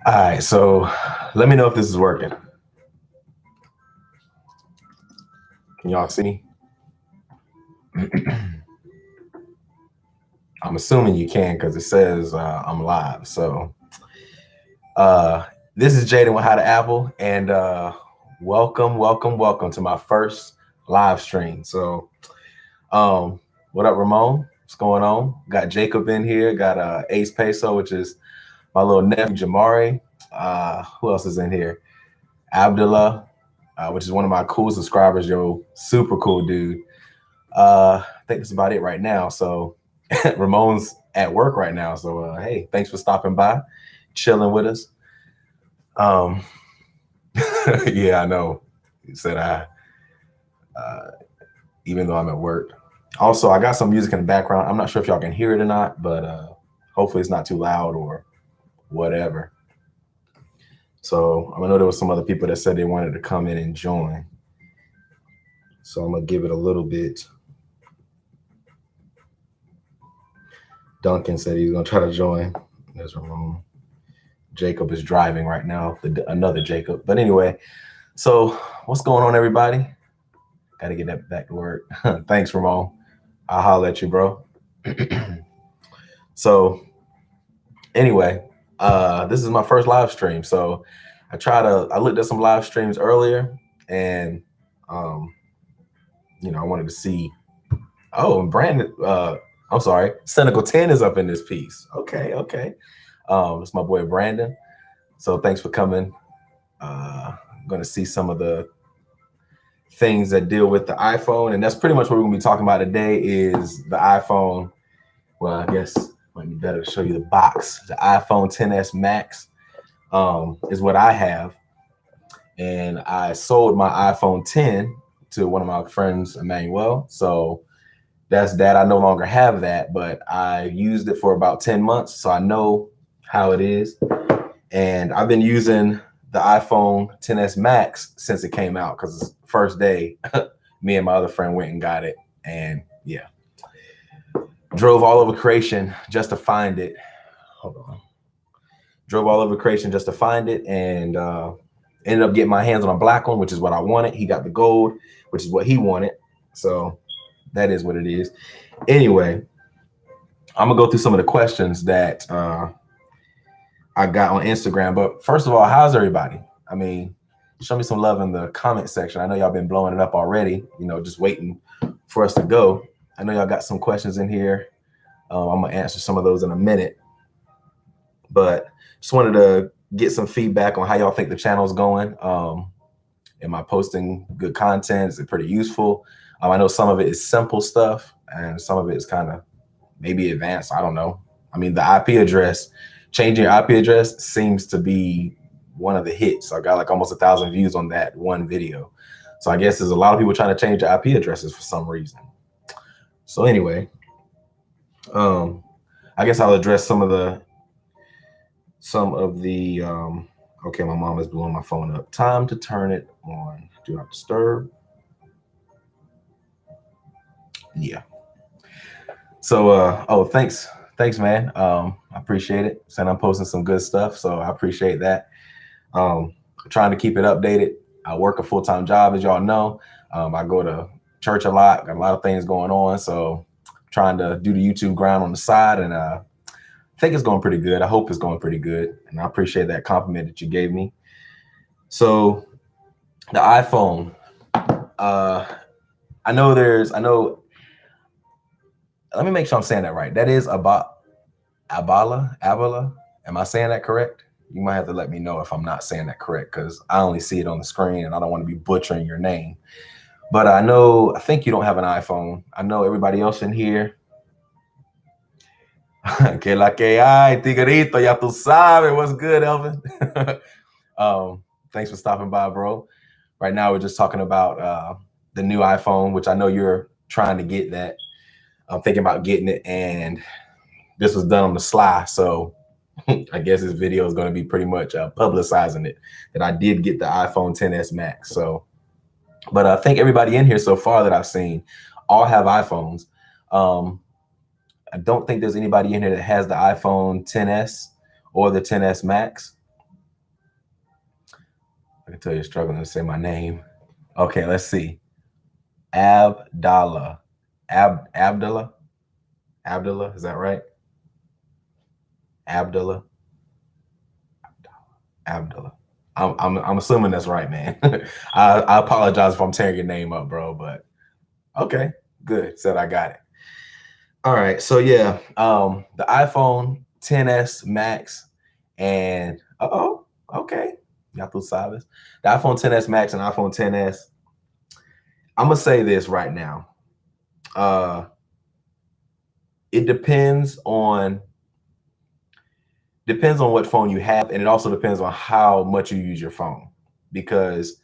All right, so let me know if this is working. Can y'all see me? I'm assuming you can because it says I'm live. So this is Jaden with How to Apple, and welcome to my first live stream. So what up, Ramon? What's going on? Got Jacob in here. Got Ace Peso, which is my little nephew Jamari. Who else is in here? Abdullah, which is one of my cool subscribers. Yo, super cool dude. I think that's about it right now. So Ramon's at work right now. So hey, thanks for stopping by, chilling with us. Yeah, I know. He said even though I'm at work. Also, I got some music in the background. I'm not sure if y'all can hear it or not, but hopefully it's not too loud or whatever. So I know there was some other people that said they wanted to come in and join. So I'm gonna give it a little bit. Duncan said he's gonna try to join. There's Ramon. Jacob is driving right now, another Jacob. But anyway, so what's going on, everybody? Got to get that back to work. Thanks, Ramon. I'll holler at you, bro. So anyway, this is my first live stream. So I looked at some live streams earlier, and I wanted to see. Oh, and Brandon, I'm sorry, Cynical 10 is up in this piece. Okay. It's my boy Brandon. So thanks for coming. I'm going to see some of the things that deal with the iPhone, and that's pretty much what we're going to be talking about today is the iPhone. Well, I guess it might be better to show you the box. The iPhone XS Max is what I have, and I sold my iPhone 10 to one of my friends, Emmanuel. So that's that. I no longer have that, but I used it for about 10 months, so I know how it is. And I've been using the iPhone XS Max since it came out because the first day, me and my other friend went and got it. And yeah, drove all over creation just to find it. Hold on. Drove all over creation just to find it, and ended up getting my hands on a black one, which is what I wanted. He got the gold, which is what he wanted. So that is what it is. Anyway, I'm gonna go through some of the questions that I got on Instagram. But first of all, how's everybody? I mean, show me some love in the comment section. I know y'all been blowing it up already, just waiting for us to go. I know y'all got some questions in here. I'm gonna answer some of those in a minute. But just wanted to get some feedback on how y'all think the channel's going. Am I posting good content? Is it pretty useful? I know some of it is simple stuff and some of it is kind of maybe advanced. I don't know. I mean, the IP address, changing your IP address seems to be one of the hits. I got like almost 1,000 views on that one video. So I guess there's a lot of people trying to change their IP addresses for some reason. So anyway, I guess I'll address some of the, okay, my mom is blowing my phone up. Time to turn it on. Do not disturb. Yeah. So, thanks, man. I appreciate it. Said I'm posting some good stuff, so I appreciate that. Trying to keep it updated. I work a full-time job, as y'all know. I go to church a lot. Got a lot of things going on, so trying to do the YouTube grind on the side, and I think it's going pretty good. I hope it's going pretty good, and I appreciate that compliment that you gave me. So, the iPhone. I know. Let me make sure I'm saying that right. That is about Abala. Am I saying that correct? You might have to let me know if I'm not saying that correct because I only see it on the screen and I don't want to be butchering your name. But I think you don't have an iPhone. I know everybody else in here. Que la que hay, Tigrito, ya tú sabes. What's good, Elvin? Thanks for stopping by, bro. Right now, we're just talking about the new iPhone, which I know you're trying to get that. I'm thinking about getting it, and this was done on the sly. So I guess this video is going to be pretty much publicizing it, that I did get the iPhone XS Max. So, but I think everybody in here so far that I've seen all have iPhones. I don't think there's anybody in here that has the iPhone XS or the XS Max. I can tell you're struggling to say my name. Okay, let's see. Abdallah. Abdullah? Abdullah, is that right? Abdullah? Abdullah. I'm assuming that's right, man. I apologize if I'm tearing your name up, bro, but okay, good. Said I got it. All right, so yeah, the iPhone 10s Max and okay, got those sabes. The iPhone 10s Max and iPhone 10s. I'm gonna say this right now. It depends on what phone you have, and it also depends on how much you use your phone. Because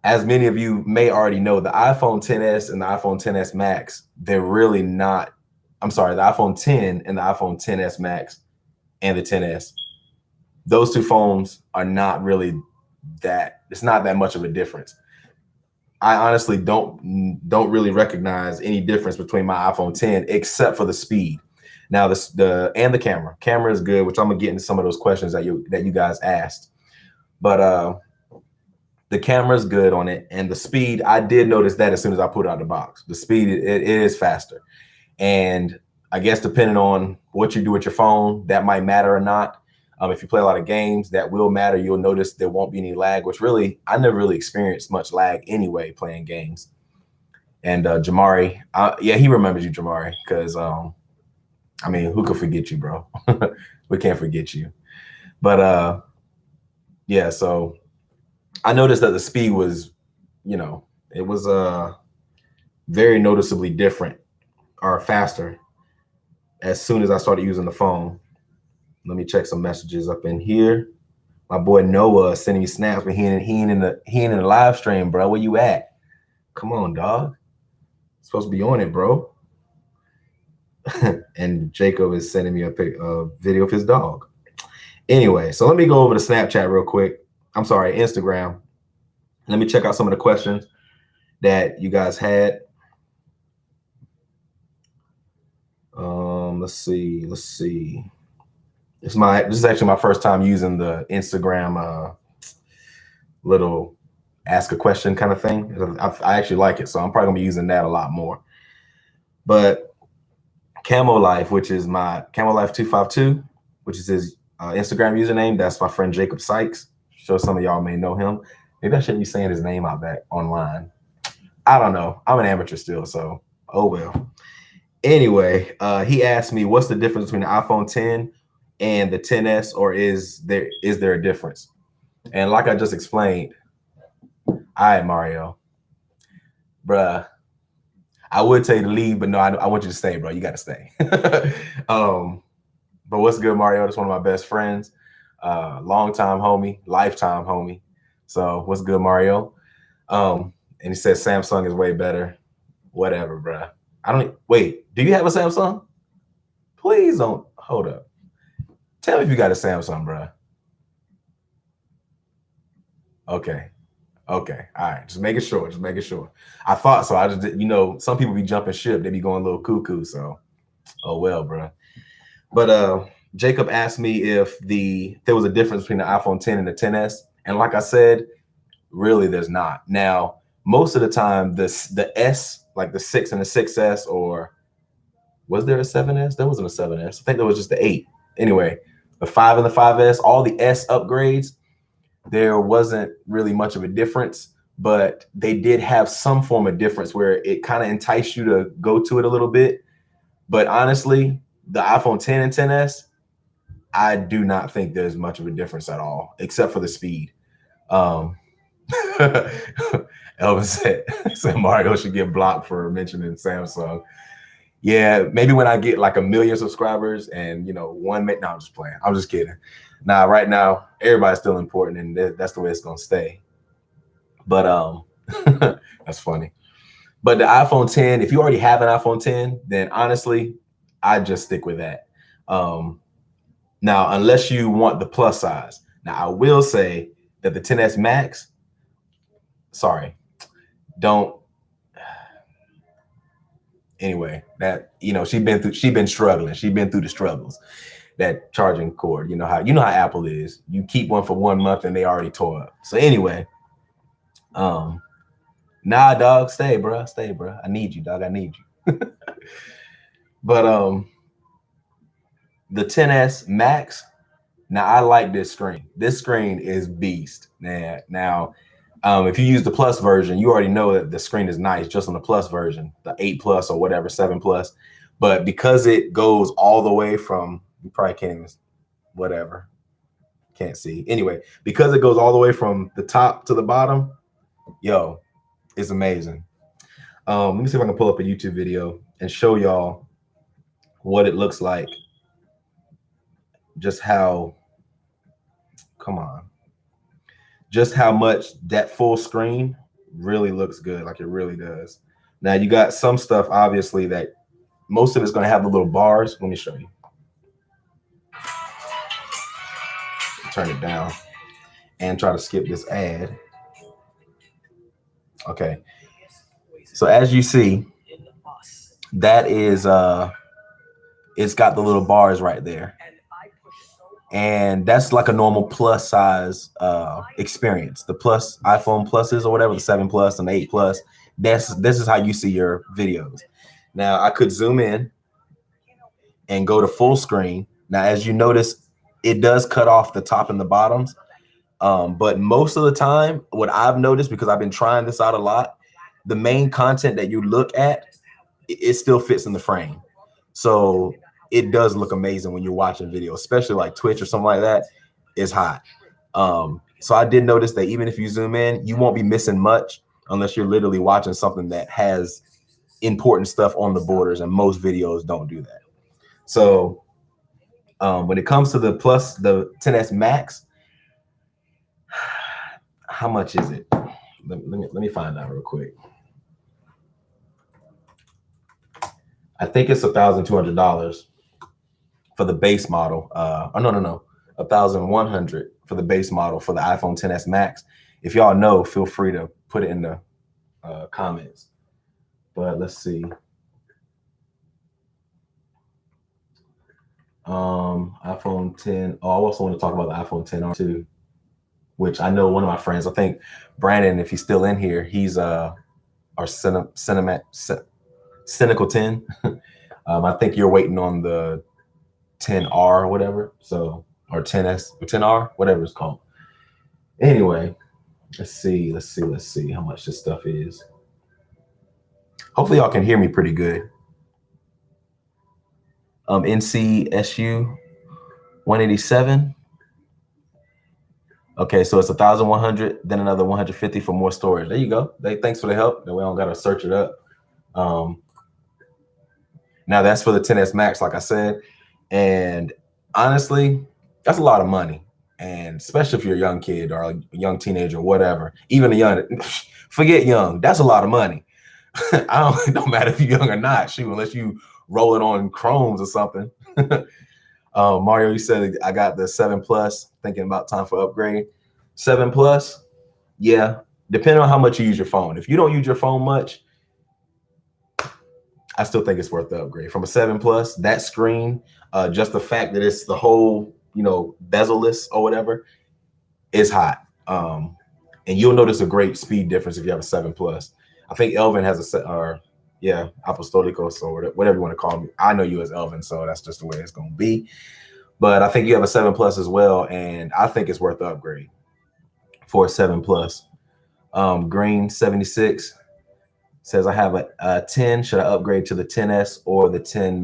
as many of you may already know, the iPhone 10s and the iPhone 10s Max, they're really not. I'm sorry, the iPhone 10 and the iPhone 10s Max and the 10s. Those two phones are not really that. It's not that much of a difference. I honestly don't really recognize any difference between my iPhone 10 except for the speed. Now the camera. Camera is good, which I'm gonna get into some of those questions that you guys asked. But the camera is good on it, and the speed, I did notice that as soon as I put it out of the box. The speed it is faster, and I guess depending on what you do with your phone, that might matter or not. If you play a lot of games, that will matter. You'll notice there won't be any lag, which really, I never really experienced much lag anyway playing games. And Jamari, yeah, he remembers you, Jamari, because I mean, who could forget you, bro? We can't forget you. But yeah, so I noticed that the speed was, it was very noticeably different or faster as soon as I started using the phone. Let me check some messages up in here. My boy Noah sending me snaps, but he ain't in the live stream, bro. Where you at? Come on, dog. Supposed to be on it, bro. And Jacob is sending me a video of his dog. Anyway, so let me go over to Snapchat real quick. I'm sorry, Instagram. Let me check out some of the questions that you guys had. Let's see. This is actually my first time using the Instagram little ask a question kind of thing. I actually like it, so I'm probably gonna be using that a lot more. But Camo Life, which is my Camo Life 252, which is his Instagram username. That's my friend Jacob Sykes. Sure, some of y'all may know him. Maybe I shouldn't be saying his name out back online. I don't know. I'm an amateur still, so oh well. Anyway, he asked me, what's the difference between the iPhone 10 and the 10s, or is there a difference? And like I just explained, all right, Mario, bruh, I would tell you to leave, but no, I want you to stay, bro. You got to stay. But what's good, Mario? That's one of my best friends, longtime homie, lifetime homie. So what's good, Mario? And he says Samsung is way better. Whatever, bruh. Wait, do you have a Samsung? Please don't, hold up. Tell me if you got a Samsung, bruh. Okay. All right. Just making sure. I thought so. I just did, some people be jumping ship. They be going a little cuckoo. So, oh well, bruh. But Jacob asked me if there was a difference between the iPhone 10 and the 10s. And like I said, really there's not. Now, most of the time, the S, like the 6 and the 6S, or was there a 7S? There wasn't a 7S. I think there was just the 8. Anyway, the 5 and the 5S, all the S upgrades, there wasn't really much of a difference, but they did have some form of difference where it kind of enticed you to go to it a little bit. But honestly, the iPhone 10 and 10s, I do not think there's much of a difference at all, except for the speed. Elvin said Mario should get blocked for mentioning Samsung. Yeah, maybe when I get like 1 million subscribers and no, I'm just playing. I'm just kidding. Nah, right now everybody's still important, and that's the way it's gonna stay. But that's funny. But the iPhone 10, if you already have an iPhone 10, then honestly, I just stick with that. Now, unless you want the plus size. Now, I will say that the 10s Max, anyway, that she's been struggling. She's been through the struggles. that charging cord. You know how Apple is. You keep one for 1 month and they already tore up. So anyway, nah, dog, stay, bro. I need you, dog. I need you. But the 10s Max. Now I like this screen. This screen is beast. Now, if you use the Plus version, you already know that the screen is nice just on the Plus version, the 8 Plus or whatever, 7 Plus. But because it goes all the way from, you probably can't even, whatever, can't see. Anyway, because it goes all the way from the top to the bottom, yo, it's amazing. Let me see if I can pull up a YouTube video and show y'all what it looks like. Just how, come on. Just how much that full screen really looks good, like it really does. Now you got some stuff, obviously, that most of it's going to have the little bars. Let me show you. Turn it down and try to skip this ad. Okay. So as you see, that is, it's got the little bars right there. And that's like a normal plus size experience. The plus iPhone pluses or whatever, the 7 Plus and the 8 Plus, this is how you see your videos. Now I could zoom in and go to full screen. Now, as you notice, it does cut off the top and the bottoms. But most of the time, what I've noticed, because I've been trying this out a lot, the main content that you look at, it still fits in the frame. So it does look amazing when you're watching video, especially like Twitch or something like that. It's hot. So I did notice that even if you zoom in, you won't be missing much unless you're literally watching something that has important stuff on the borders, and most videos don't do that. So when it comes to the 10s Max, how much is it? Let me find out real quick. I think it's $1,200 for the base model. Oh no, $1,100 for the base model for the iPhone 10s Max. If y'all know, feel free to put it in the comments. But let's see. iPhone 10. Oh, I also want to talk about the iPhone 10R too, which I know one of my friends, I think Brandon, if he's still in here, he's our Cynical 10. I think you're waiting on the 10R or whatever, so, or 10S or 10R, whatever it's called. Anyway, let's see how much this stuff is. Hopefully y'all can hear me pretty good. NCSU 187. Okay, so it's 1,100, then another 150 for more storage. There you go. Thanks for the help. That way I don't gotta search it up. Now that's for the 10s Max, like I said. And honestly, that's a lot of money. And especially if you're a young kid or a young teenager or whatever, even a young, forget young, that's a lot of money. It don't matter if you're young or not, shoot, unless you roll it on Chromes or something. Mario, you said I got the 7 Plus, thinking about time for upgrade. 7 Plus, yeah, depending on how much you use your phone. If you don't use your phone much, I still think it's worth the upgrade. From a 7 Plus, that screen, just the fact that it's the whole, bezel-less or whatever, is hot. And you'll notice a great speed difference if you have a 7 Plus. I think Elvin has a set, or yeah, Apostolicos or whatever you want to call me. I know you as Elvin, so that's just the way it's going to be. But I think you have a 7 Plus as well, and I think it's worth the upgrade for a 7 Plus. Green 76 says, I have a 10. Should I upgrade to the 10S or the 10s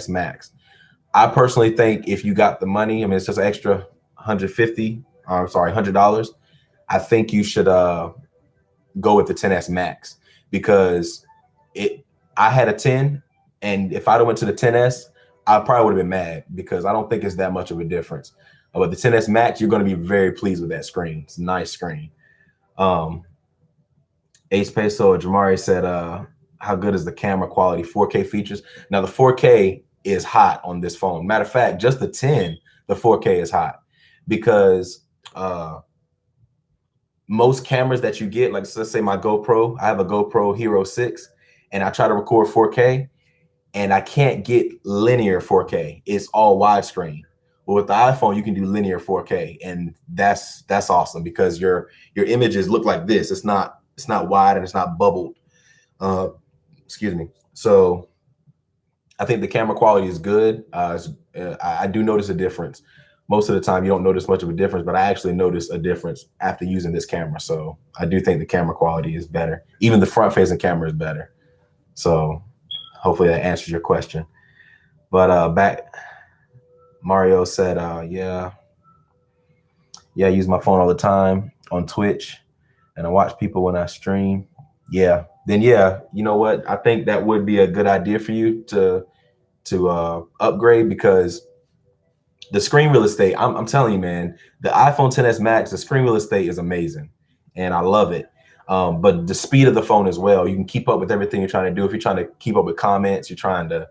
Max? I personally think if you got the money, I mean, it's just an extra $100. I think you should go with the 10s Max, because I had a 10, and if I'd have went to the 10s, I probably would have been mad, because I don't think it's that much of a difference. But the 10s Max, you're going to be very pleased with that screen. It's a nice screen. Ace Peso Jamari said, how good is the camera quality? 4K features. Now the 4K is hot on this phone. Matter of fact, just the 10, the 4K is hot, because most cameras that you get, like let's say my GoPro, I have a GoPro Hero 6, and I try to record 4K. and I can't get linear 4K. It's all widescreen. But with the iPhone, you can do linear 4K, and that's awesome because your images look like this. It's not wide and it's not bubbled. Excuse me. So I think the camera quality is good. I do notice a difference. Most of the time, you don't notice much of a difference, but I actually noticed a difference after using this camera. So I do think the camera quality is better. Even the front-facing camera is better. So hopefully that answers your question. But back, Mario said, yeah, I use my phone all the time on Twitch, and I watch people when I stream. Yeah, then yeah, you know what? I think that would be a good idea for you to upgrade, because the screen real estate, I'm telling you, man, the iPhone XS Max, the screen real estate is amazing, and I love it. But the speed of the phone as well, you can keep up with everything you're trying to do. If you're trying to keep up with comments, you're trying to,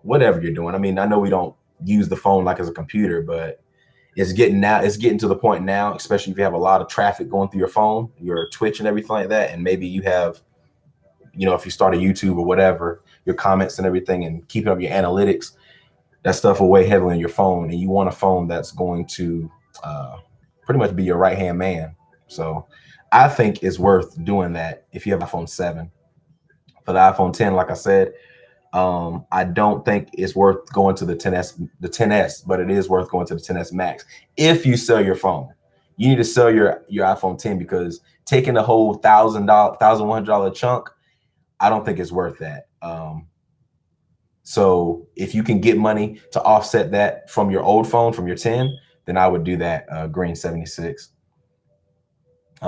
whatever you're doing. I mean, I know we don't use the phone like as a computer, but it's getting to the point now, especially if you have a lot of traffic going through your phone, your Twitch and everything like that, and maybe you have, if you start a YouTube or whatever, your comments and everything, and keeping up your analytics, that stuff will weigh heavily on your phone, and you want a phone that's going to pretty much be your right hand man. So I think it's worth doing that if you have iPhone 7. For the iPhone 10, like I said, I don't think it's worth going to the 10s, but it is worth going to the 10s Max. If you sell your phone, you need to sell your iPhone 10, because taking the whole $1,100 chunk, I don't think it's worth that. So if you can get money to offset that from your old phone, from your 10, then I would do that. Green 76.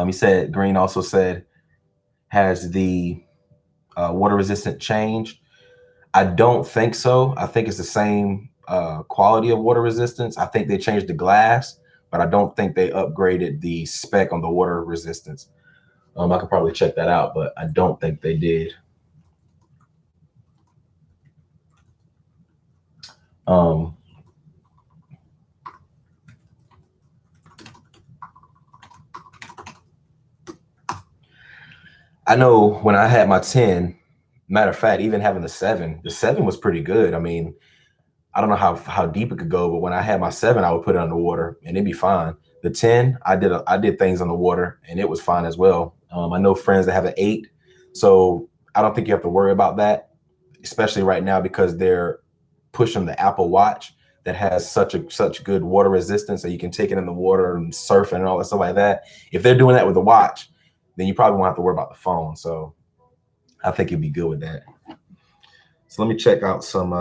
He said, Green also said, has the water resistant changed? I don't think so. I think it's the same quality of water resistance. I think they changed the glass, but I don't think they upgraded the spec on the water resistance. I could probably check that out, but I don't think they did. I know when I had my 10, matter of fact, even having the 7 was pretty good. I mean, I don't know how deep it could go, but when I had my 7, I would put it underwater and it'd be fine. The 10, I did things on the water and it was fine as well. I know friends that have an 8, so I don't think you have to worry about that, especially right now because they're pushing the Apple Watch that has such good water resistance that you can take it in the water and surf and all that stuff like that. If they're doing that with the watch, then you probably won't have to worry about the phone. So I think you'd be good with that. So let me check out some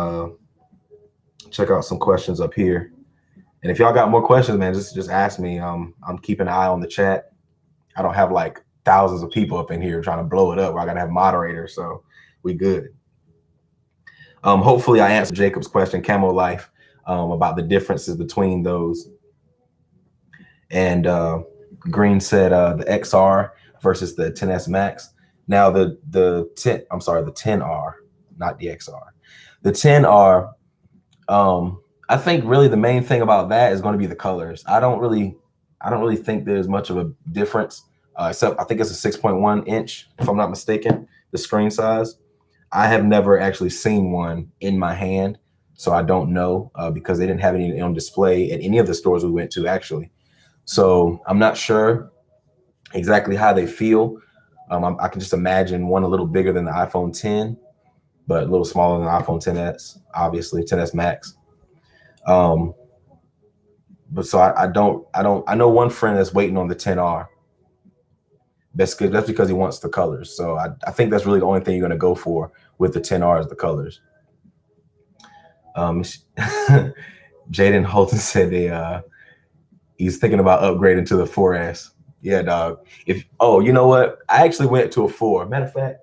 questions up here. And if y'all got more questions, man, just ask me. I'm keeping an eye on the chat. I don't have like thousands of people up in here trying to blow it up where I gotta have moderators, so we good. Hopefully I answered Jacob's question, Camo Life, about the differences between those. And Green said the XR versus the 10s Max. Now the 10R, not the XR. The 10R, I think really the main thing about that is going to be the colors. I don't really think there's much of a difference, except I think it's a 6.1 inch, if I'm not mistaken, the screen size. I have never actually seen one in my hand, so I don't know because they didn't have any on display at any of the stores we went to, actually. So I'm not sure exactly how they feel. I can just imagine one a little bigger than the iPhone 10, but a little smaller than the iPhone 10s, obviously 10s Max. But so I know one friend that's waiting on the 10R. That's good. That's because he wants the colors. So I think that's really the only thing you're going to go for with the 10R is the colors. Jaden Holton said he's thinking about upgrading to the 4S. Yeah, dog. You know what? I actually went to a 4. Matter of fact,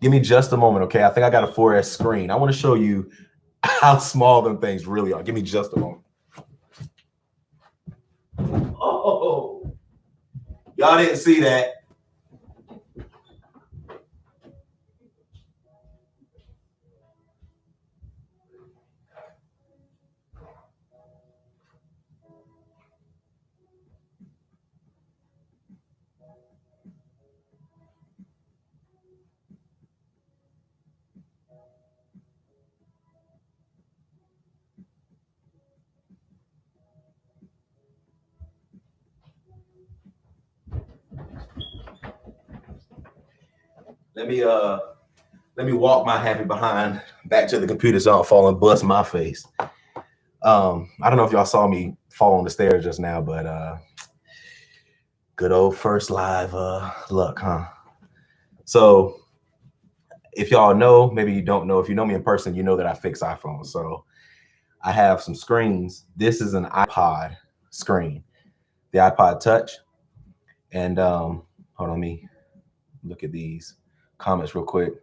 give me just a moment, okay? I think I got a 4S screen. I want to show you how small them things really are. Give me just a moment. Oh, y'all didn't see that. let me walk my happy behind back to the computer so I don't fall and bust my face. I don't know if y'all saw me fall on the stairs just now, but good old first live luck, huh? So if y'all know, maybe you don't know, if you know me in person, you know that I fix iPhones. So I have some screens. This is an iPod screen, the iPod Touch. And hold on, let me look at these comments real quick.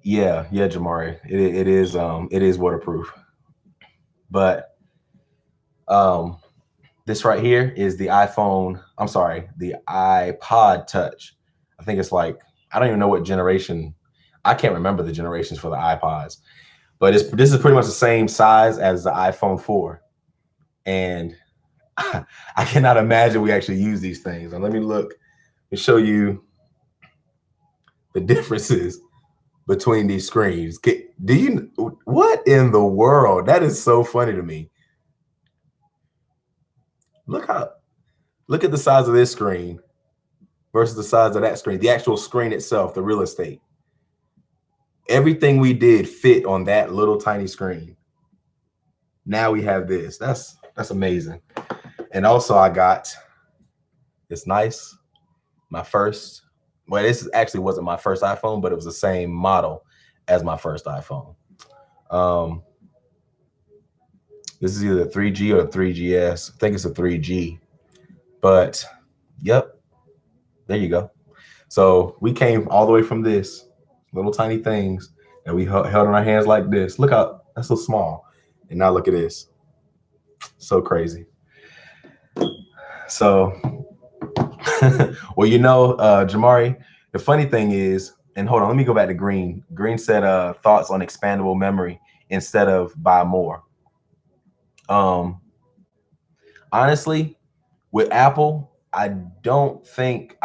yeah, Jamari, it is waterproof. But this right here is the iPhone. I'm sorry, the iPod Touch. I think it's like, I don't even know what generation. I can't remember the generations for the iPods, but this is pretty much the same size as the iPhone 4. And I cannot imagine we actually use these things. And let me look and show you the differences between these screens. Do you, what in the world? That is so funny to me. Look at the size of this screen versus the size of that screen, the actual screen itself, the real estate. Everything we did fit on that little tiny screen. Now we have this. That's amazing. And also I got, it's nice, my first, well, this actually wasn't my first iPhone, but it was the same model as my first iPhone. This is either 3G or 3GS. I think it's a 3G, but yep, there you go. So we came all the way from this little tiny things that we held in our hands like this. Look how that's so small. And now look at this. So crazy. So, well, you know, Jamari, the funny thing is, and hold on, let me go back to Green. Green said thoughts on expandable memory instead of buy more. Honestly, with Apple, I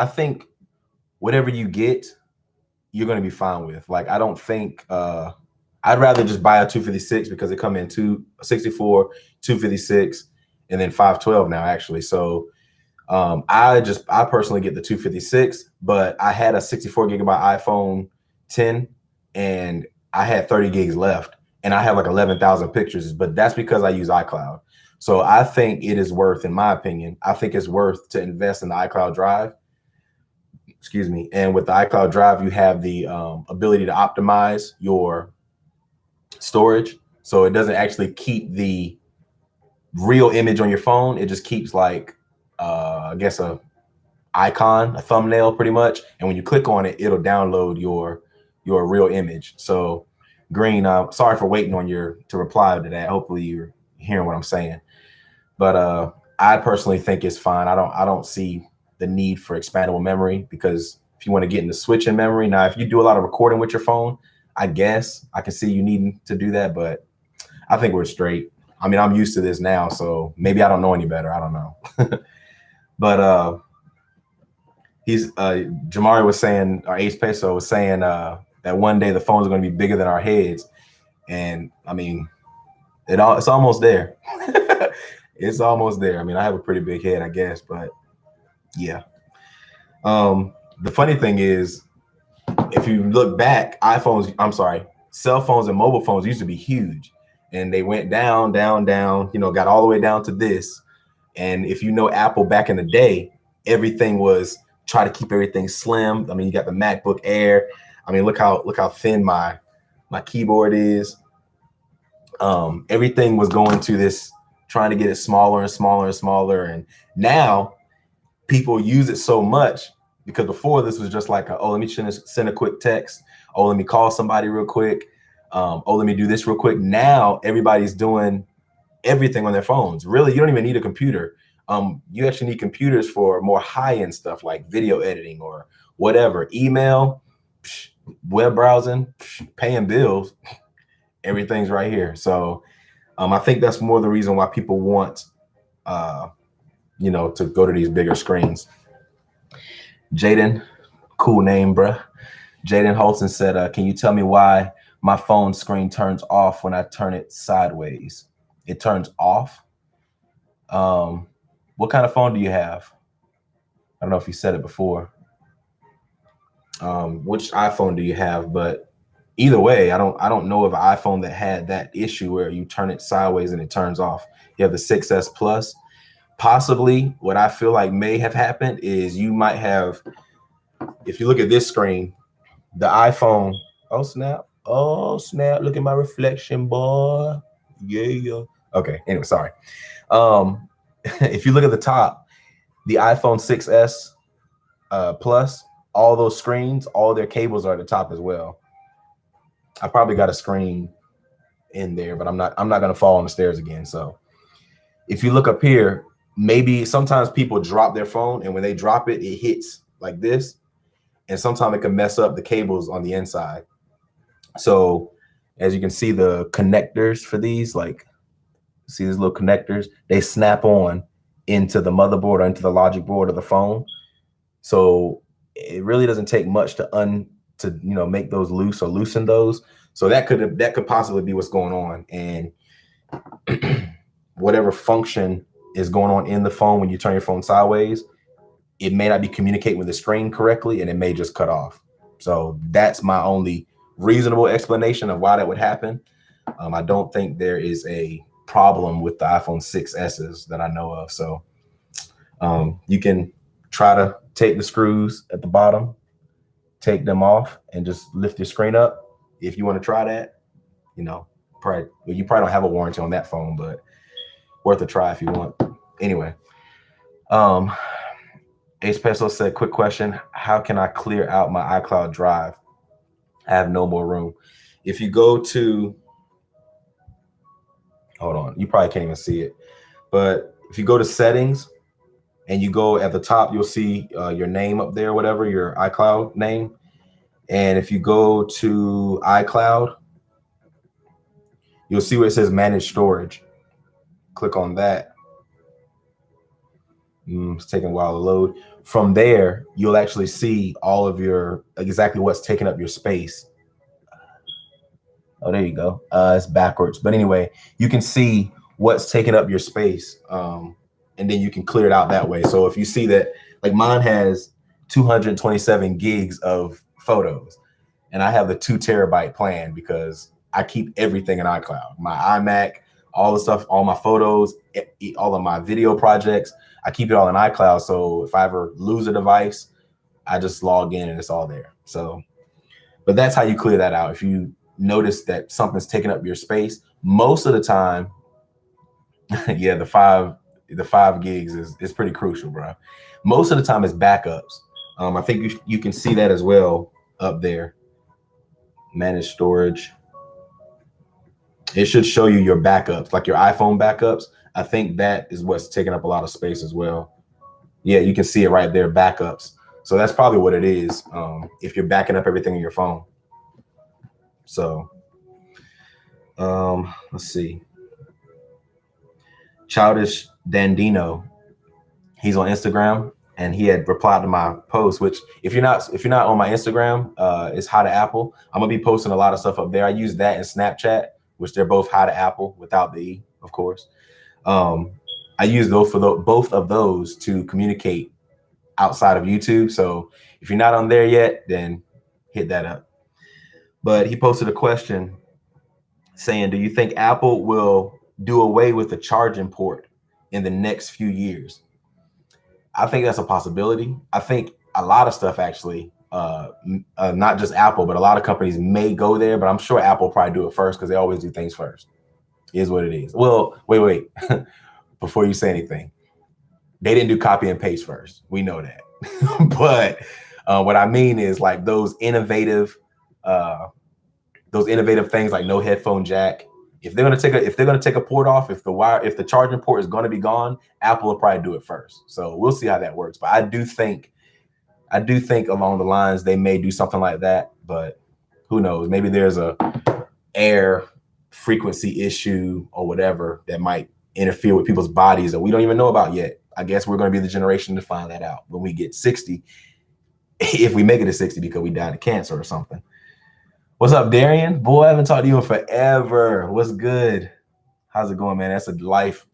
think whatever you get, you're going to be fine with. Like, I don't think, I'd rather just buy a 256 because it come in 264, 256, and then 512 now actually. So I personally get the 256, but I had a 64 gigabyte iPhone 10 and I had 30 gigs left and I have like 11,000 pictures, but that's because I use iCloud. So I think it is worth, in my opinion, I think it's worth to invest in the iCloud Drive. Excuse me. And with the iCloud Drive, you have the ability to optimize your storage. So it doesn't actually keep the real image on your phone. It just keeps like, I guess a icon, a thumbnail pretty much. And when you click on it, it'll download your real image. So Green, sorry for waiting on to reply to that. Hopefully you're hearing what I'm saying. But I personally think it's fine. I don't see the need for expandable memory, because if you want to get into switching memory, now if you do a lot of recording with your phone, I guess I can see you needing to do that, but I think we're straight. I mean, I'm used to this now, so maybe I don't know any better. I don't know. But Jamari was saying, or Ace Peso was saying that one day the phones are going to be bigger than our heads. And I mean, it's almost there. It's almost there. I mean, I have a pretty big head, I guess, but yeah. The funny thing is, if you look back, cell phones and mobile phones used to be huge, and they went down, got all the way down to this. And if you know Apple back in the day, everything was try to keep everything slim. I mean, you got the MacBook Air. I mean, look how thin my keyboard is. Everything was going to this, trying to get it smaller and smaller and smaller. And now people use it so much, because before this was just like, oh, let me send a quick text. Oh, let me call somebody real quick. Oh, let me do this real quick. Now everybody's doing everything on their phones. Really, you don't even need a computer. You actually need computers for more high-end stuff like video editing or whatever, email, web browsing, paying bills. Everything's right here. So I think that's more the reason why people want, to go to these bigger screens. Jaden, cool name, bruh. Jaden Holton said, can you tell me why my phone screen turns off when I turn it sideways? It turns off? What kind of phone do you have? don't know if you said it before. Which iPhone do you have? But either way, I don't know of an iPhone that had that issue where you turn it sideways and it turns off. You have the 6S Plus. Possibly what I feel like may have happened is you might have, if you look at this screen, the iPhone, oh snap, look at my reflection, boy. Yeah. Okay, anyway, sorry. If you look at the top, the iPhone 6S Plus, all those screens, all their cables are at the top as well. I probably got a screen in there, but I'm not gonna fall on the stairs again. So if you look up here, maybe sometimes people drop their phone, and when they drop it, it hits like this, and sometimes it can mess up the cables on the inside. So as you can see, the connectors for these, like, see these little connectors, they snap on into the motherboard or into the logic board of the phone. So it really doesn't take much to make those loose or loosen those. So that could possibly be what's going on. And whatever function is going on in the phone when you turn your phone sideways, it may not be communicating with the screen correctly, and it may just cut off. So that's my only reasonable explanation of why that would happen. I don't think there is a problem with the iPhone 6S's that I know of. So you can try to take the screws at the bottom, take them off, and just lift your screen up. If you want to try that, you probably don't have a warranty on that phone, but worth a try if you want. Anyway, Ace Peso said, quick question, how can I clear out my iCloud drive? I have no more room. If you go to, hold on, you probably can't even see it, but if you go to settings and you go at the top, you'll see your name up there, whatever, your iCloud name. And if you go to iCloud, you'll see where it says manage storage. Click on that. It's taking a while to load. From there, you'll actually see all of your, exactly what's taking up your space. Oh, there you go. It's backwards. But anyway, you can see what's taking up your space. And then you can clear it out that way. So if you see that, like mine has 227 gigs of photos, and I have the 2 terabyte plan because I keep everything in iCloud. My iMac, all the stuff, all my photos, all of my video projects, I keep it all in iCloud. So if I ever lose a device, I just log in and it's all there. So, but that's how you clear that out. If you notice that something's taking up your space, most of the time, yeah, the 5 gigs is pretty crucial, bro. Most of the time it's backups. I think you can see that as well up there. Manage storage. It should show you your backups, like your iPhone backups. I think that is what's taking up a lot of space as well. Yeah, you can see it right there, backups. So that's probably what it is, if you're backing up everything in your phone. So let's see. Childish Dandino, he's on Instagram, and he had replied to my post, which if you're not on my Instagram, it's How to Apple. I'm gonna be posting a lot of stuff up there. I use that in Snapchat, which they're both How to Apple without the E, of course. I use those both of those to communicate outside of YouTube. So if you're not on there yet, then hit that up. But he posted a question saying, do you think Apple will do away with the charging port in the next few years? I think that's a possibility. I think a lot of stuff actually, not just Apple, but a lot of companies may go there, but I'm sure Apple will probably do it first because they always do things first. It is what it is. Well, wait. Before you say anything, they didn't do copy and paste first. We know that. But what I mean is like those innovative things like no headphone jack. If they're gonna take a port off, if the charging port is gonna be gone, Apple will probably do it first. So we'll see how that works. But I do think along the lines they may do something like that, but who knows? Maybe there's a air frequency issue or whatever that might interfere with people's bodies that we don't even know about yet. I guess we're going to be the generation to find that out when we get 60, if we make it to 60 because we died of cancer or something. What's up, Darian? Boy, I haven't talked to you in forever. What's good? How's it going, man? That's a life,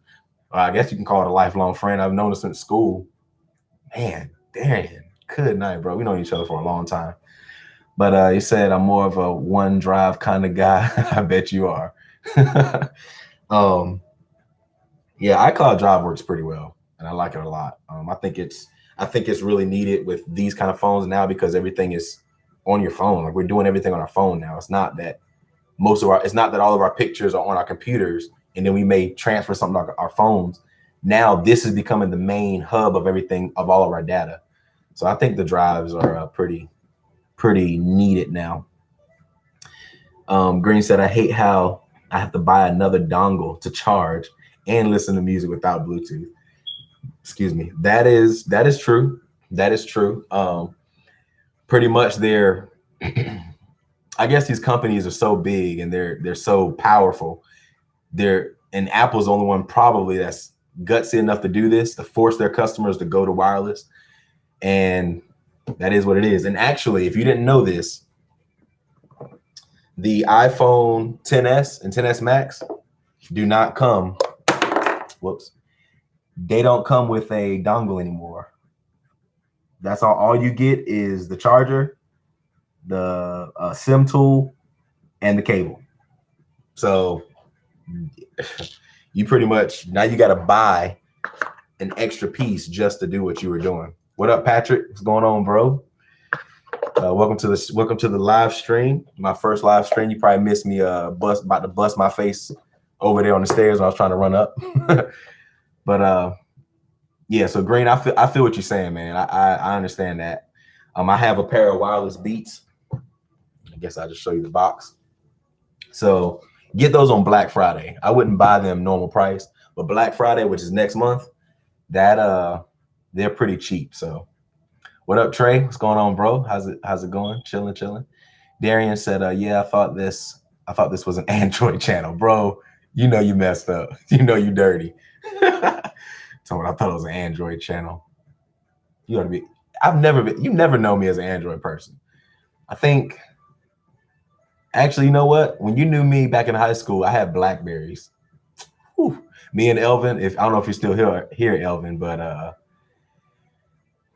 I guess you can call it a lifelong friend. I've known her since school. Man, Darian, good night, bro. We know each other for a long time. But he said, I'm more of a OneDrive kind of guy. I bet you are. Yeah, iCloud Drive works pretty well, and I like it a lot. I think it's really needed with these kind of phones now because everything is on your phone. Like we're doing everything on our phone now. It's not that all of our pictures are on our computers and then we may transfer something to our phones. Now this is becoming the main hub of everything, of all of our data. So I think the drives are pretty needed now. Green said, I hate how I have to buy another dongle to charge and listen to music without Bluetooth. Excuse me. That is true. That is true. Pretty much they're I guess these companies are so big and they're so powerful. And Apple's the only one probably that's gutsy enough to do this, to force their customers to go to wireless. And that is what it is. And actually, if you didn't know this, the iPhone XS and XS Max do not come. Whoops. They don't come with a dongle anymore. That's all you get is the charger, the SIM tool, and the cable. So you pretty much, now you got to buy an extra piece just to do what you were doing. What up, Patrick? What's going on, bro? Welcome to the live stream. My first live stream. You probably missed me about to bust my face over there on the stairs when I was trying to run up. But yeah, so Green, I feel what you're saying, man. I understand that. I have a pair of wireless Beats. I guess I'll just show you the box. So get those on Black Friday. I wouldn't buy them normal price, but Black Friday, which is next month, that they're pretty cheap. So what up, Trey? What's going on, bro? How's it going? Chilling. Darian said, yeah, I thought this was an Android channel, bro. You know you messed up. You know you dirty. So I thought it was an Android channel. You ought to be. You never know me as an Android person. I think. Actually, you know what? When you knew me back in high school, I had Blackberries. Whew. Me and Elvin. I don't know if you're still here, Elvin, but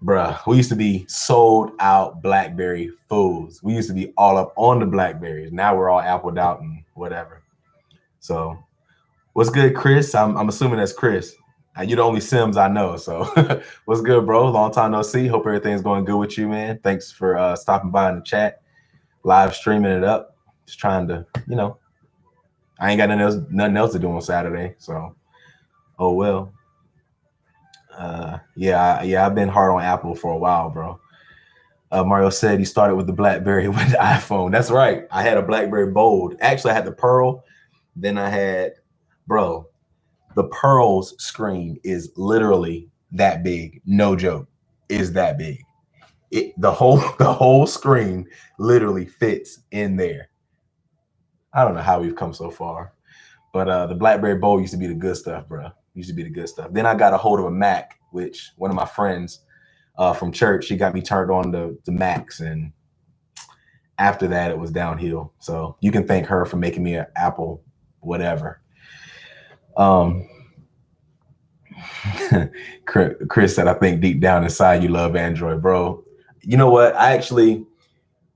bruh, we used to be sold out Blackberry fools. We used to be all up on the Blackberries. Now we're all appled out and whatever. So, what's good, Chris? I'm assuming that's Chris. You're the only Sims I know. So, what's good, bro? Long time no see. Hope everything's going good with you, man. Thanks for stopping by in the chat, live streaming it up. Just trying to, I ain't got nothing else to do on Saturday. So, oh well. Yeah, I've been hard on Apple for a while, bro. Mario said he started with the BlackBerry with the iPhone. That's right. I had a BlackBerry Bold. Actually, I had the Pearl. Then I had, bro, the Pearl's screen is literally that big. No joke. Is that big. The whole screen literally fits in there. I don't know how we've come so far, but the BlackBerry Bold used to be the good stuff, bro. Used to be the good stuff. Then I got a hold of a Mac, which one of my friends from church, she got me turned on to Macs, and after that, it was downhill. So you can thank her for making me an Apple, whatever. Chris said, I think deep down inside you love Android, bro. You know what?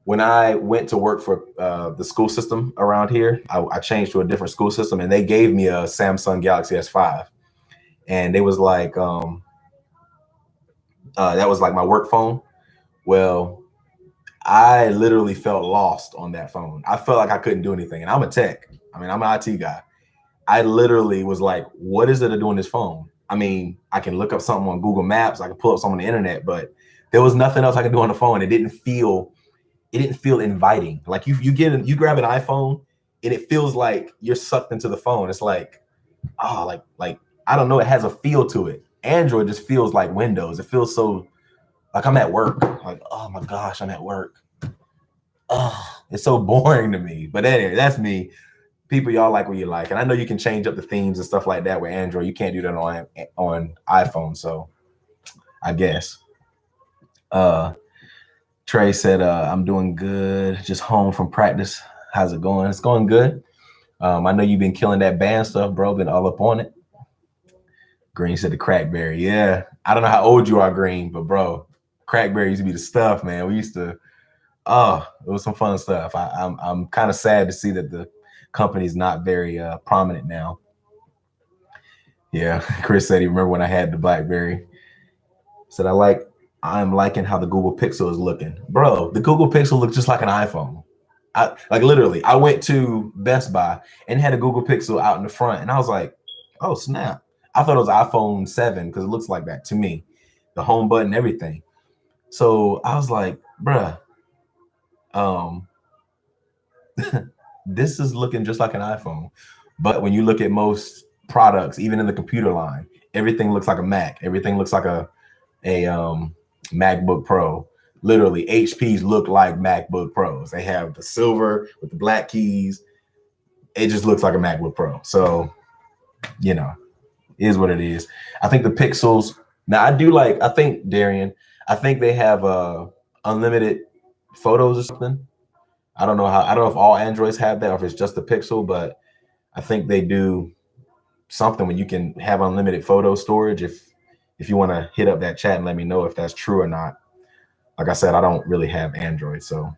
When I went to work for the school system around here, I changed to a different school system, and they gave me a Samsung Galaxy S5. And it was like, that was like my work phone. Well, I literally felt lost on that phone. I felt like I couldn't do anything. And I'm a tech. I mean, I'm an IT guy. I literally was like, what is it to do on this phone? I mean, I can look up something on Google Maps. I can pull up something on the internet, but there was nothing else I could do on the phone. It didn't feel inviting. Like you grab an iPhone and it feels like you're sucked into the phone. It's like, oh, like I don't know. It has a feel to it. Android just feels like Windows. It feels so like I'm at work. Like, oh my gosh, I'm at work. Oh, it's so boring to me. But anyway, that's me. People, y'all like what you like. And I know you can change up the themes and stuff like that with Android. You can't do that on iPhone. So I guess. Trey said, I'm doing good. Just home from practice. How's it going? It's going good. I know you've been killing that band stuff, bro. Been all up on it. Green said the Crackberry. Yeah. I don't know how old you are, Green, but bro, Crackberry used to be the stuff, man. We used to, oh, it was some fun stuff. I'm kind of sad to see that the company's not very prominent now. Yeah, Chris said he remember when I had the BlackBerry. Said I'm liking how the Google Pixel is looking. Bro, the Google Pixel looks just like an iPhone. Like literally, I went to Best Buy and had a Google Pixel out in the front, and I was like, oh snap. I thought it was iPhone 7 because it looks like that to me. The home button, everything. So I was like, bruh, this is looking just like an iPhone. But when you look at most products, even in the computer line, everything looks like a Mac. Everything looks like a MacBook Pro. Literally, HPs look like MacBook Pros. They have the silver with the black keys. It just looks like a MacBook Pro. So, you know, it is what it is. I think the Pixels, now I think, Darian, I think they have unlimited photos or something. I don't know if all Androids have that or if it's just the Pixel, but I think they do something when you can have unlimited photo storage. If you want to hit up that chat and let me know if that's true or not. Like I said, I don't really have Android. So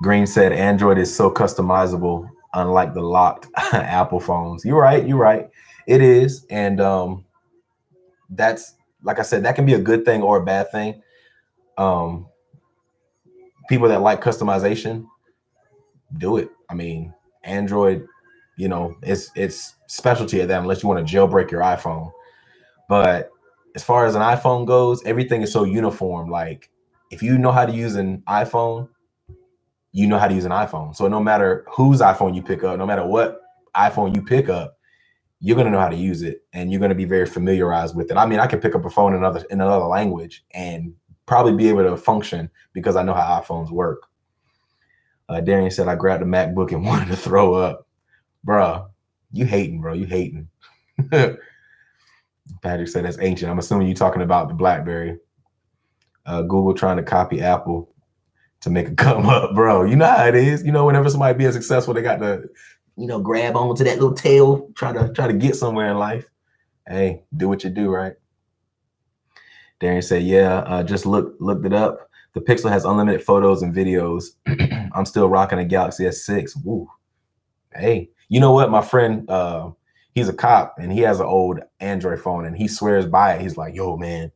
Green said Android is so customizable, unlike the locked Apple phones. You're right. It is. And that's, like I said, that can be a good thing or a bad thing. People that like customization, do it. I mean, Android, you know, it's specialty at that unless you want to jailbreak your iPhone. But as far as an iPhone goes, everything is so uniform. Like if you know how to use an iPhone, you know how to use an iPhone. So no matter whose iPhone you pick up, no matter what iPhone you pick up, you're going to know how to use it and you're going to be very familiarized with it. I mean, I can pick up a phone in another language and probably be able to function because I know how iPhones work. Darian said, I grabbed a MacBook and wanted to throw up. Bruh, you hating, bro. You hating. Patrick said that's ancient. I'm assuming you're talking about the BlackBerry. Google trying to copy Apple to make it come up, bro. You know how it is. You know, whenever somebody being successful, they got to, you know, grab onto that little tail, try to get somewhere in life. Hey, do what you do, right? Darian said, yeah, just looked it up. The Pixel has unlimited photos and videos. I'm still rocking a Galaxy S6. Woo. Hey, you know what? My friend, he's a cop and he has an old Android phone and he swears by it. He's like, yo, man,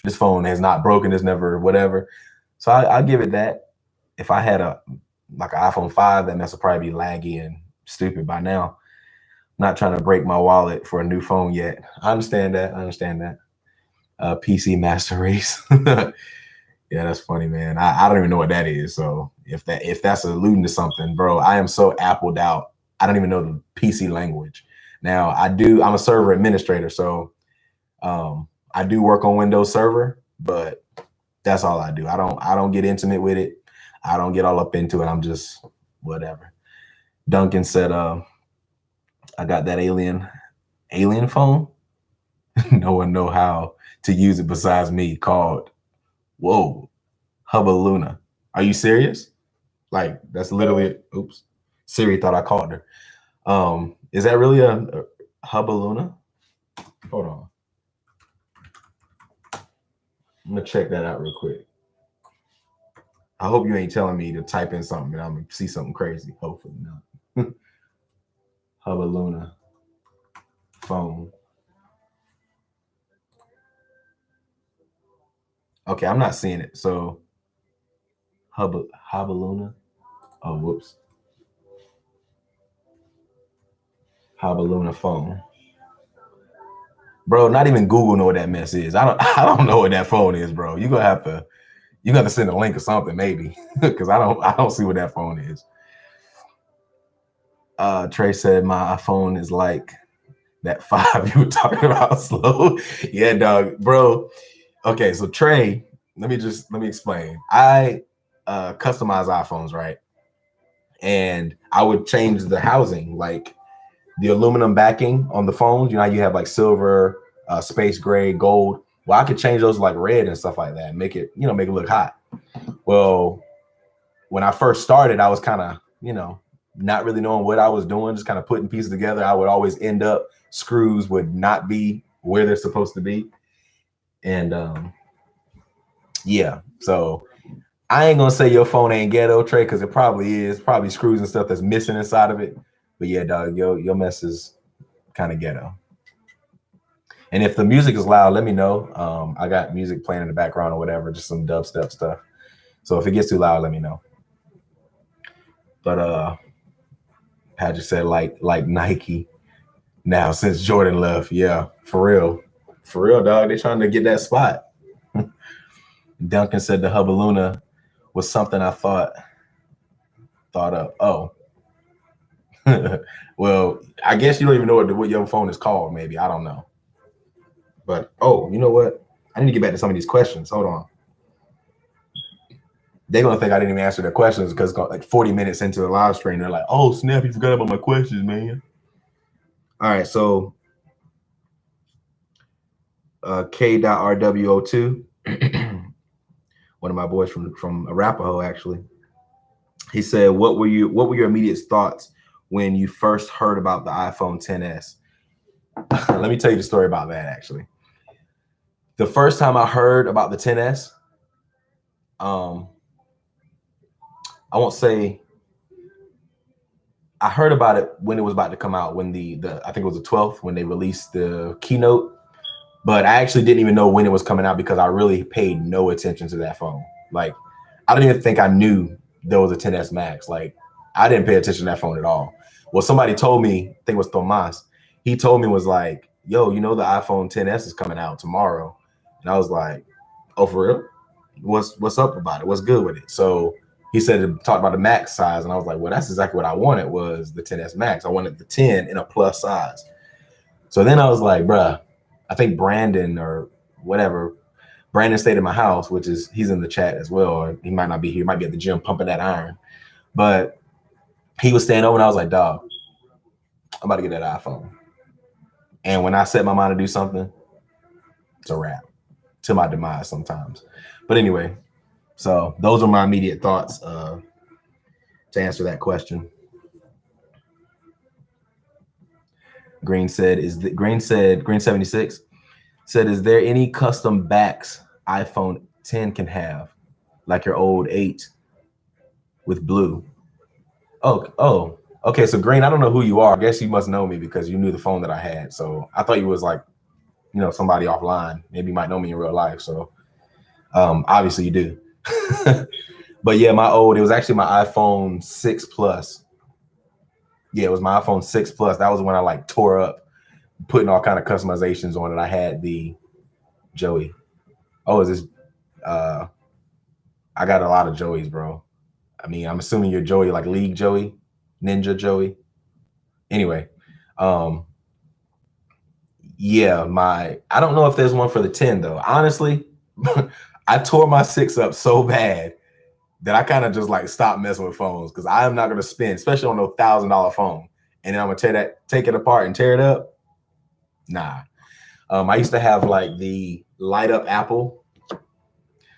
this phone has not broken. It's never whatever. So I'll give it that. If I had an iPhone 5, that mess would probably be laggy and stupid by now. I'm not trying to break my wallet for a new phone yet. I understand that. PC Master Race. Yeah, that's funny, man. I don't even know what that is. So if that's alluding to something, bro, I am so appled out. I don't even know the PC language. Now I'm a server administrator, so I do work on Windows Server, but that's all I do. I don't get intimate with it. I don't get all up into it. I'm just whatever. Duncan said, I got that alien phone. No one know how to use it besides me, called whoa, Hubba Luna. Are you serious? Like that's literally oops. Siri thought I called her. Is that really a Hubba Luna? Hold on. I'm gonna check that out real quick. I hope you ain't telling me to type in something and I'm gonna see something crazy. Hopefully not. Hubba Luna phone. Okay, I'm not seeing it. So Hubba Luna. Oh, whoops. Hubba Luna phone. Bro, not even Google know what that mess is. I don't know what that phone is, bro. You're gonna have to send a link or something, maybe. Because I don't see what that phone is. Trey said my iPhone is like that 5 you were talking about slow. Yeah, dog, bro. Okay, so Trey, let me explain. I customize iPhones, right? And I would change the housing, like the aluminum backing on the phones. You know how you have like silver, space gray, gold. Well, I could change those like red and stuff like that and make it look hot. Well, when I first started, I was kind of, not really knowing what I was doing, just kind of putting pieces together. I would always end up, screws would not be where they're supposed to be. And Yeah. So I ain't gonna say your phone ain't ghetto, Trey, because it probably is. Probably screws and stuff that's missing inside of it. But yeah, dog, your mess is kind of ghetto. And if the music is loud, let me know. I got music playing in the background or whatever, just some dubstep stuff. So if it gets too loud, let me know. But had you said like Nike now since Jordan left. Yeah, for real, dog. They trying to get that spot. Duncan said the Hubbaluna was something I thought of. Oh, well, I guess you don't even know what your phone is called. Maybe I don't know. But oh, you know what? I need to get back to some of these questions. Hold on. They're gonna think I didn't even answer their questions because like 40 minutes into the live stream, they're like, "Oh snap, you forgot about my questions, man." All right, so K.RWO2, one of my boys from Arapahoe, actually. He said, "What were your immediate thoughts when you first heard about the iPhone XS?" Let me tell you the story about that. Actually, the first time I heard about the XS, I won't say I heard about it when it was about to come out, when the I think it was the 12th when they released the keynote, but I actually didn't even know when it was coming out because I really paid no attention to that phone. Like, I don't even think I knew there was a XS Max. Like, I didn't pay attention to that phone at all. Well, somebody told me, I think it was Tomas, he told me, was like, "Yo, you know the iPhone XS is coming out tomorrow." And I was like, "Oh, for real? What's up about it? What's good with it?" So he said to talk about the max size, and I was like, "Well, that's exactly what I wanted, was the XS Max. I wanted the 10 in a plus size." So then I was like, bruh, I think Brandon or whatever, Brandon stayed in my house, which is, he's in the chat as well, or he might not be here, he might be at the gym pumping that iron. But he was staying over and I was like, "Dog, I'm about to get that iPhone." And when I set my mind to do something, it's a wrap, to my demise sometimes. But anyway, so those are my immediate thoughts to answer that question. Green 76 said, "Is there any custom backs iPhone 10 can have, like your old 8 with blue?" Oh, okay. So Green, I don't know who you are. I guess you must know me because you knew the phone that I had. So I thought you was like, somebody offline. Maybe you might know me in real life. So obviously you do. But yeah, it was actually my iPhone 6 Plus. Yeah, it was my iPhone 6 Plus. That was when I like tore up, putting all kind of customizations on it. I had the Joey. Oh, is this? I got a lot of Joeys, bro. I mean, I'm assuming you're Joey, like League Joey, Ninja Joey. Anyway, yeah, I don't know if there's one for the 10 though. Honestly, I tore my 6 up so bad that I kind of just like stopped messing with phones because I am not going to spend, especially on a $1,000 phone, and then I'm gonna take it apart and tear it up. Nah. I used to have like the light up Apple.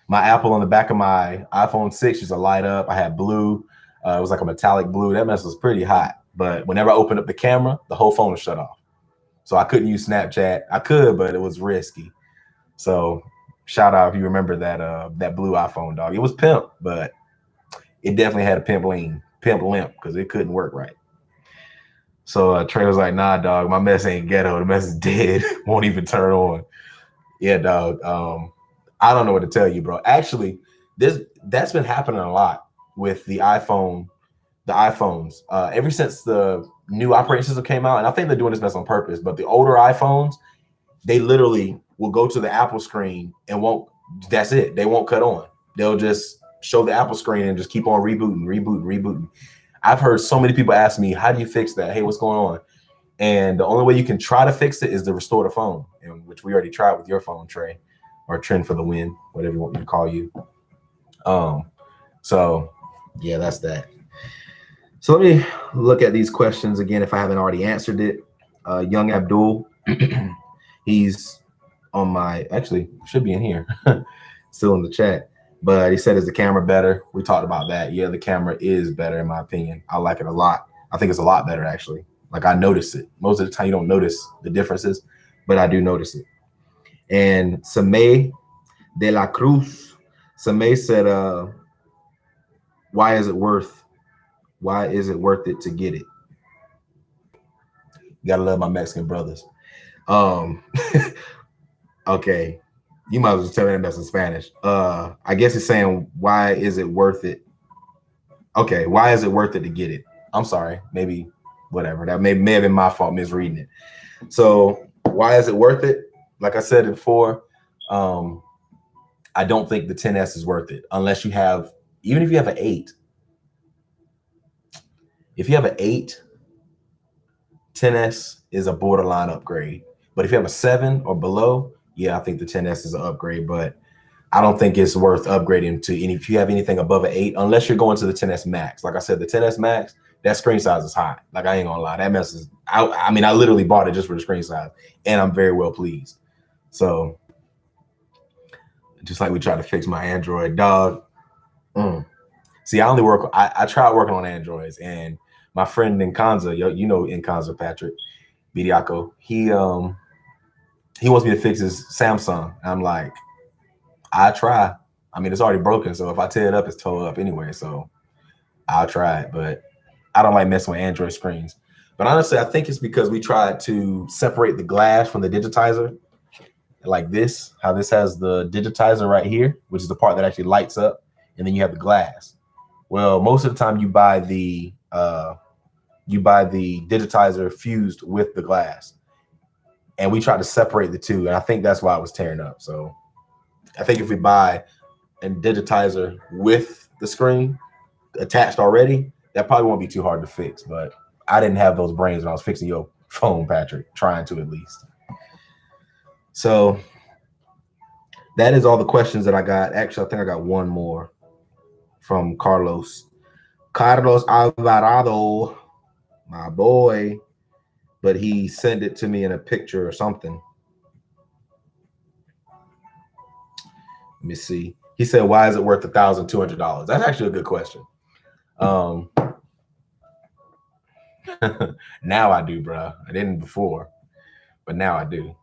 My Apple on the back of my iPhone 6 used to light up. I had blue. It was like a metallic blue. That mess was pretty hot. But whenever I opened up the camera, the whole phone was shut off. So I couldn't use Snapchat. I could, but it was risky. So shout out if you remember that blue iPhone, dog. It was pimp, but it definitely had a pimp limp because it couldn't work right. So Trey was like, "Nah, dog, my mess ain't ghetto. The mess is dead. Won't even turn on." Yeah, dog. I don't know what to tell you, bro. Actually, that's been happening a lot with the iPhones. Ever since the new operating system came out, and I think they're doing this mess on purpose, but the older iPhones, they literally will go to the Apple screen and that's it. They won't cut on. They'll just show the Apple screen and just keep on rebooting. I've heard so many people ask me, "How do you fix that? Hey, what's going on?" And the only way you can try to fix it is to restore the phone, which we already tried with your phone, Trey, or Trend for the win, whatever you want me to call you. So yeah, that's that. So let me look at these questions again if I haven't already answered it. Young Abdul, he's on actually should be in here, still in the chat. But he said, "Is the camera better?" We talked about that. Yeah, the camera is better in my opinion. I like it a lot. I think it's a lot better actually. Like, I notice it. Most of the time you don't notice the differences, but I do notice it. And Samay de la Cruz Samay said, why is it worth it to get it? You gotta love my Mexican brothers. Okay. You might as well tell me that's in Spanish. I guess it's saying, why is it worth it? Okay, why is it worth it to get it? I'm sorry, maybe whatever. That may have been my fault misreading it. So why is it worth it? Like I said before, I don't think the 10S is worth it unless you have, even if you have an 8. If you have an 8, 10S is a borderline upgrade. But if you have a 7 or below, yeah, I think the 10S is an upgrade. But I don't think it's worth upgrading to any. If you have anything above an 8, unless you're going to the 10S Max. Like I said, the 10S Max, that screen size is high. Like, I ain't gonna lie, that messes. I mean, I literally bought it just for the screen size, and I'm very well pleased. So, just like we tried to fix my Android, dog. See, I only work. I tried working on Androids, and my friend Nkanza, you know Nkanza Patrick Bidiako, he wants me to fix his Samsung. I'm like, I try. I mean, it's already broken, so if I tear it up, it's tore up anyway. So I'll try it, but I don't like messing with Android screens. But honestly, I think it's because we tried to separate the glass from the digitizer, like this. How this has the digitizer right here, which is the part that actually lights up, and then you have the glass. Well, most of the time you buy the digitizer fused with the glass, and we tried to separate the two, and I think that's why it was tearing up. So I think if we buy a digitizer with the screen attached already, that probably won't be too hard to fix. But I didn't have those brains when I was fixing your phone, Patrick, trying to at least. So that is all the questions that I got. Actually, I think I got one more from Carlos Alvarado, my boy, but he sent it to me in a picture or something. Let me see. He said, why is it worth $1,200? That's actually a good question. Now I do, bro. I didn't before, but now I do.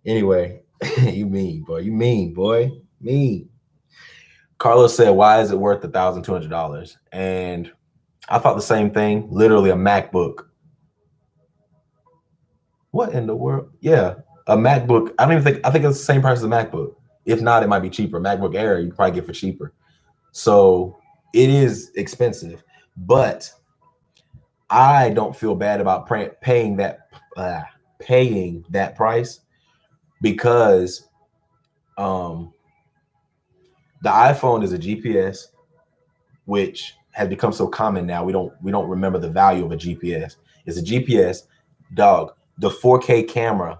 Anyway, you mean, boy. You mean, boy. Mean. Carlos said, why is it worth $1,200? And I thought the same thing. Literally a MacBook. What in the world? Yeah, a MacBook. I think it's the same price as a MacBook. If not, it might be cheaper. MacBook Air, you can probably get for cheaper. So it is expensive, but I don't feel bad about paying that price because the iPhone is a GPS, which has become so common now. We don't remember the value of a GPS. It's a GPS, dog. The 4K camera,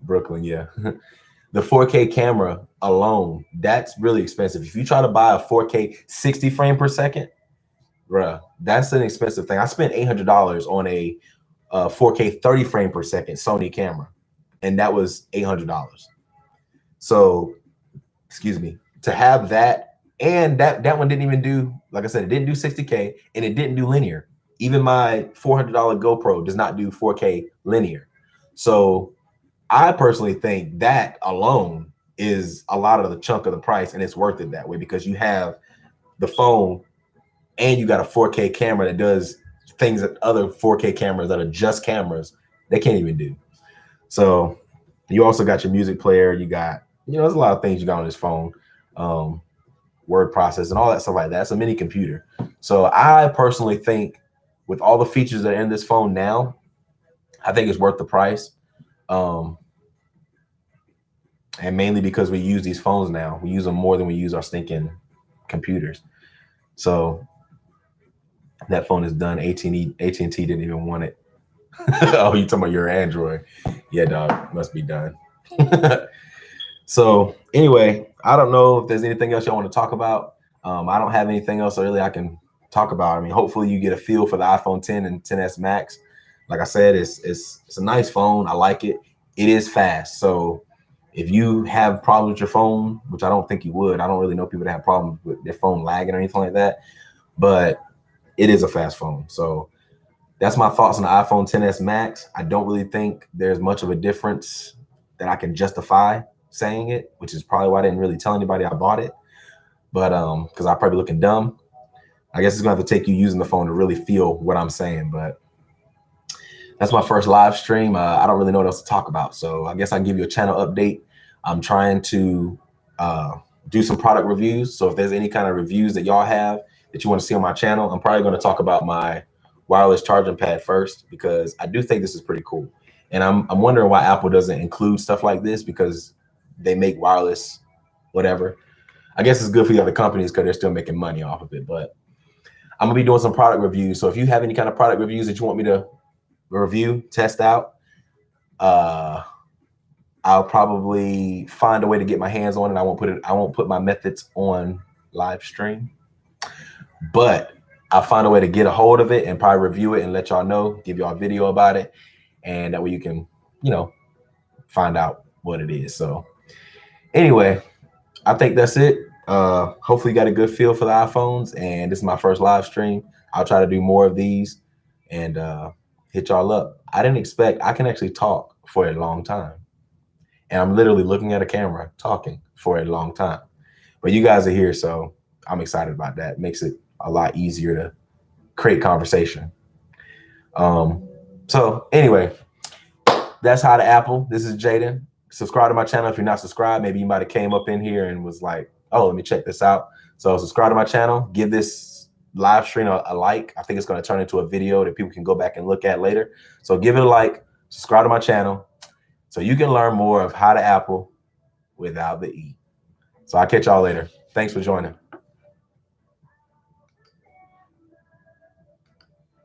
Brooklyn, yeah. The 4K camera alone, that's really expensive. If you try to buy a 4K 60 frame per second, bruh, that's an expensive thing. I spent $800 on a 4K 30 frame per second Sony camera, and that was $800. So, excuse me, to have that, and that one didn't even do, like I said, it didn't do 60K, and it didn't do linear. Even my $400 GoPro does not do 4K linear. So I personally think that alone is a lot of the chunk of the price, and it's worth it that way because you have the phone and you got a 4K camera that does things that other 4K cameras that are just cameras, they can't even do. So you also got your music player. You got, there's a lot of things you got on this phone, word processor and all that stuff like that. It's a mini computer. So I personally think with all the features that are in this phone now, I think it's worth the price. And mainly because we use these phones now. We use them more than we use our stinking computers. So that phone is done. AT&T didn't even want it. Oh, you talking about your Android? Yeah, dog, must be done. So anyway, I don't know if there's anything else y'all want to talk about. I don't have anything else really I can talk about. I mean, hopefully you get a feel for the iPhone 10 and 10s Max. Like I said, it's a nice phone. I like it. It is fast. So if you have problems with your phone, which I don't think you would, I don't really know people that have problems with their phone lagging or anything like that, but it is a fast phone. So that's my thoughts on the iPhone 10s Max. I don't really think there's much of a difference that I can justify saying it, which is probably why I didn't really tell anybody I bought it. But because I'm probably looking dumb. I guess it's gonna have to take you using the phone to really feel what I'm saying. But that's my first live stream. I don't really know what else to talk about. So I guess I can give you a channel update. I'm trying to do some product reviews. So if there's any kind of reviews that y'all have that you want to see on my channel, I'm probably going to talk about my wireless charging pad first, because I do think this is pretty cool. And I'm wondering why Apple doesn't include stuff like this, because they make wireless whatever. I guess it's good for the other companies because they're still making money off of it. But I'm gonna be doing some product reviews. So if you have any kind of product reviews that you want me to review, test out, I'll probably find a way to get my hands on it. I won't put my methods on live stream, but I'll find a way to get a hold of it and probably review it and let y'all know, give y'all a video about it. And that way you can, you know, find out what it is. So anyway, I think that's it. Hopefully you got a good feel for the iPhones, and this is my first live stream. I'll try to do more of these and hit y'all up. I didn't expect I can actually talk for a long time. And I'm literally looking at a camera talking for a long time. But you guys are here, so I'm excited about that. It makes it a lot easier to create conversation. So anyway, that's how to Apple. This is Jaden. Subscribe to my channel if you're not subscribed. Maybe you might have came up in here and was like, oh, let me check this out. So subscribe to my channel. Give this live stream a like. I think it's going to turn into a video that people can go back and look at later. So give it a like. Subscribe to my channel so you can learn more of how to Apple without the E. So I'll catch y'all later. Thanks for joining.